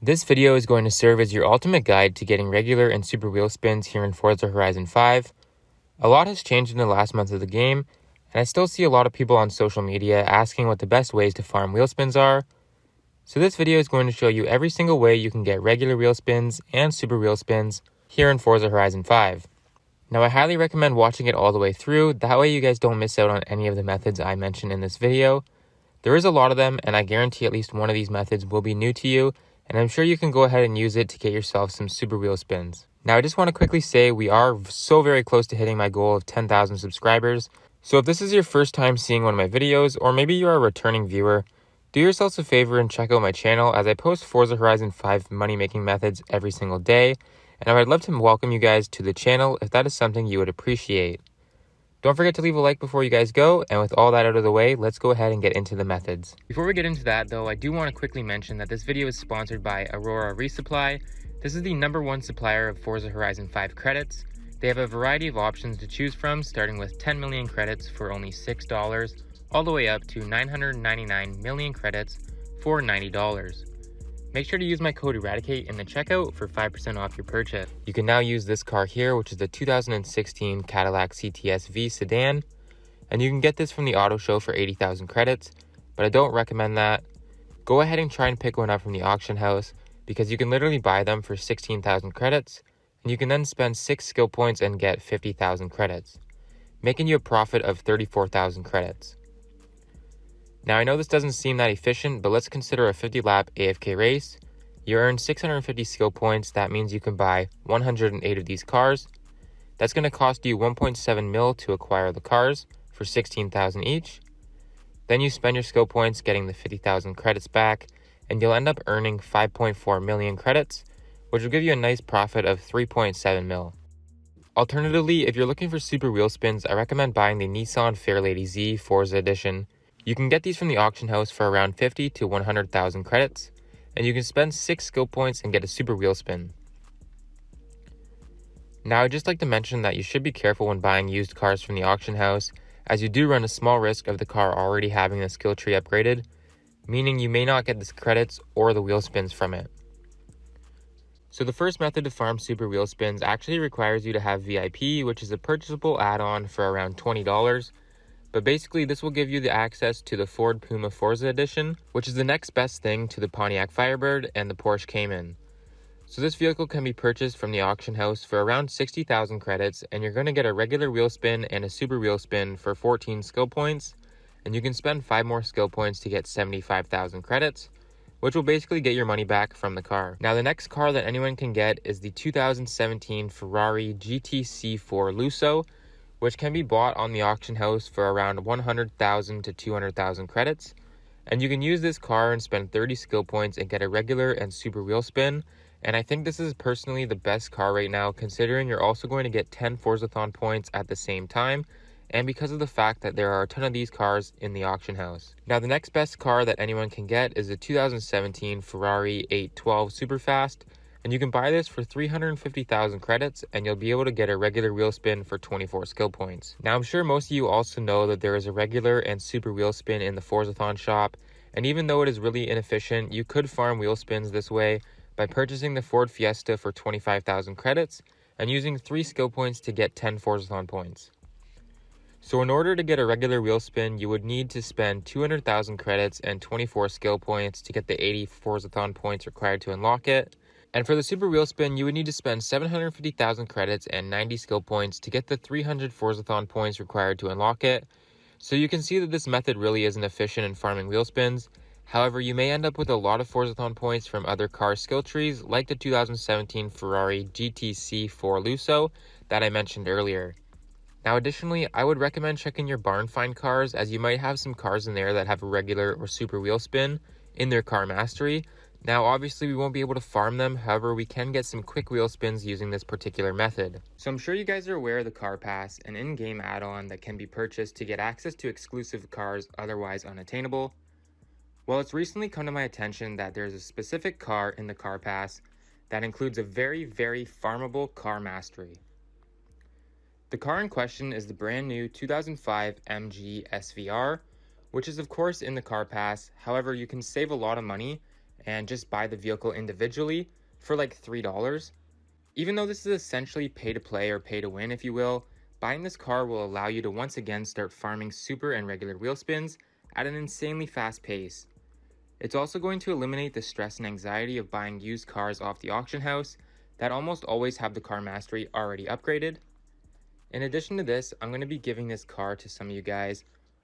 This video is going to serve as your ultimate guide to getting regular and super wheel spins here in Forza Horizon 5. A lot has changed in the last month of the game, and I still see a lot of people on social media asking what the best ways to farm wheel spins are. So this video is going to show you every single way you can get regular wheel spins and super wheel spins here in Forza Horizon 5. Now I highly recommend watching it all the way through, that way you guys don't miss out on any of the methods I mentioned in this video. There is a lot of them, and I guarantee at least one of these methods will be new to you, and I'm sure you can go ahead and use it to get yourself some super wheel spins. Now I just want to quickly say we are so very close to hitting my goal of 10,000 subscribers, so if this is your first time seeing one of my videos, or maybe you're a returning viewer, do yourselves a favor and check out my channel as I post Forza Horizon 5 money making methods every single day, and I would love to welcome you guys to the channel if that is something you would appreciate. Don't forget to leave a like before you guys go, and with all that out of the way, let's go ahead and get into the methods. Before we get into that though, I do want to quickly mention that this video is sponsored by Aurora Resupply. This is the #1 supplier of Forza Horizon 5 credits. They have a variety of options to choose from, starting with 10 million credits for only $6, all the way up to 999 million credits for $90. Make sure to use my code Eradicate in the checkout for 5% off your purchase. You can now use this car here, which is the 2016 Cadillac CTS V sedan, and you can get this from the auto show for 80,000 credits, but I don't recommend that. Go ahead and try and pick one up from the auction house, because you can literally buy them for 16,000 credits, and you can then spend 6 skill points and get 50,000 credits, making you a profit of 34,000 credits. Now I know this doesn't seem that efficient, but let's consider a 50-lap AFK race. You earn 650 skill points. That means you can buy 108 of these cars. That's going to cost you 1.7 mil to acquire the cars for 16,000 each. Then you spend your skill points getting the 50,000 credits back, and you'll end up earning 5.4 million credits, which will give you a nice profit of 3.7 mil. Alternatively, if you're looking for super wheel spins, I recommend buying the Nissan Fairlady Z Forza Edition. You can get these from the auction house for around 50 to 100,000 credits, and you can spend 6 skill points and get a super wheel spin. Now I'd just like to mention that you should be careful when buying used cars from the auction house, as you do run a small risk of the car already having the skill tree upgraded, meaning you may not get the credits or the wheel spins from it. So the first method to farm super wheel spins actually requires you to have VIP, which is a purchasable add-on for around $20. But basically, this will give you the access to the Ford Puma Forza Edition, which is the next best thing to the Pontiac Firebird and the Porsche Cayman. So this vehicle can be purchased from the auction house for around 60,000 credits, and you're going to get a regular wheel spin and a super wheel spin for 14 skill points, and you can spend 5 more skill points to get 75,000 credits, which will basically get your money back from the car. Now the next car that anyone can get is the 2017 Ferrari GTC4 Lusso, which can be bought on the auction house for around 100,000 to 200,000 credits. And you can use this car and spend 30 skill points and get a regular and super wheel spin. And I think this is personally the best car right now, considering you're also going to get 10 Forzathon points at the same time, and because of the fact that there are a ton of these cars in the auction house. Now the next best car that anyone can get is the 2017 Ferrari 812 Superfast, and you can buy this for 350,000 credits, and you'll be able to get a regular wheel spin for 24 skill points. Now I'm sure most of you also know that there is a regular and super wheel spin in the Forzathon shop, and even though it is really inefficient, you could farm wheel spins this way by purchasing the Ford Fiesta for 25,000 credits and using 3 skill points to get 10 Forzathon points. So in order to get a regular wheel spin, you would need to spend 200,000 credits and 24 skill points to get the 80 Forzathon points required to unlock it. And for the super wheel spin, you would need to spend 750,000 credits and 90 skill points to get the 300 Forzathon points required to unlock it. So you can see that this method really isn't efficient in farming wheel spins. However, you may end up with a lot of Forzathon points from other car skill trees, like the 2017 Ferrari GTC4 Lusso that I mentioned earlier. Now additionally, I would recommend checking your barn find cars, as you might have some cars in there that have a regular or super wheel spin in their car mastery. Now obviously we won't be able to farm them, however we can get some quick wheel spins using this particular method. So I'm sure you guys are aware of the Car Pass, an in-game add-on that can be purchased to get access to exclusive cars otherwise unattainable. Well, it's recently come to my attention that there's a specific car in the Car Pass that includes a very farmable car mastery. The car in question is the brand new 2005 MG SVR, which is of course in the Car Pass. However, you can save a lot of money and just buy the vehicle individually for like $3. Even though this is essentially pay to play or pay to win, if you will, buying this car will allow you to once again start farming super and regular wheel spins at an insanely fast pace. It's also going to eliminate the stress and anxiety of buying used cars off the auction house that almost always have the car mastery already upgraded. In addition to this, I'm going to be giving this car to some of you guys.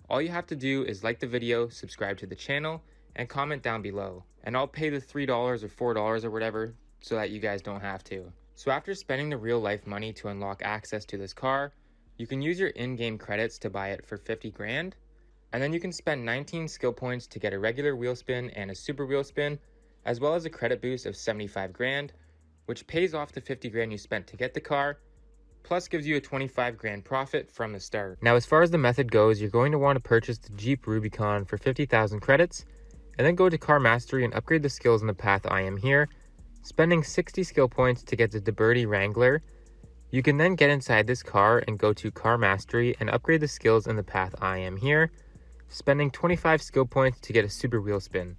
All you have to do is like the video, subscribe to the channel, and comment down below. And I'll pay the $3 or $4 or whatever so that you guys don't have to. So after spending the real life money to unlock access to this car, you can use your in-game credits to buy it for 50 grand. And then you can spend 19 skill points to get a regular wheel spin and a super wheel spin, as well as a credit boost of 75 grand, which pays off the 50 grand you spent to get the car, plus gives you a 25 grand profit from the start. Now, as far as the method goes, you're going to want to purchase the Jeep Rubicon for 50,000 credits, and then go to Car Mastery and upgrade the skills in the path I am here, spending 60 skill points to get the DeBerti Wrangler. You can then get inside this car and go to Car Mastery and upgrade the skills in the path I am here, spending 25 skill points to get a super wheel spin.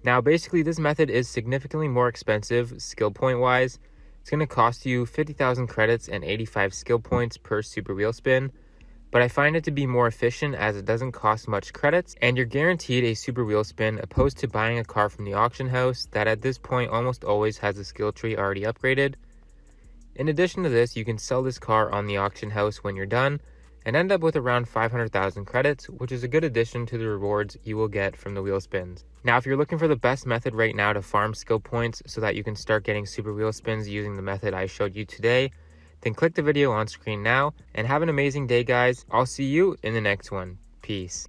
Now, basically, this method is significantly more expensive skill point wise. It's going to cost you 50,000 credits and 85 skill points per super wheel spin, but I find it to be more efficient as it doesn't cost much credits and you're guaranteed a super wheel spin, opposed to buying a car from the auction house that at this point almost always has a skill tree already upgraded. In addition to this, you can sell this car on the auction house when you're done and end up with around 500,000 credits, which is a good addition to the rewards you will get from the wheel spins. Now, if you're looking for the best method right now to farm skill points so that you can start getting super wheel spins using the method I showed you today, then click the video on screen now and have an amazing day, guys. I'll see you in the next one. Peace.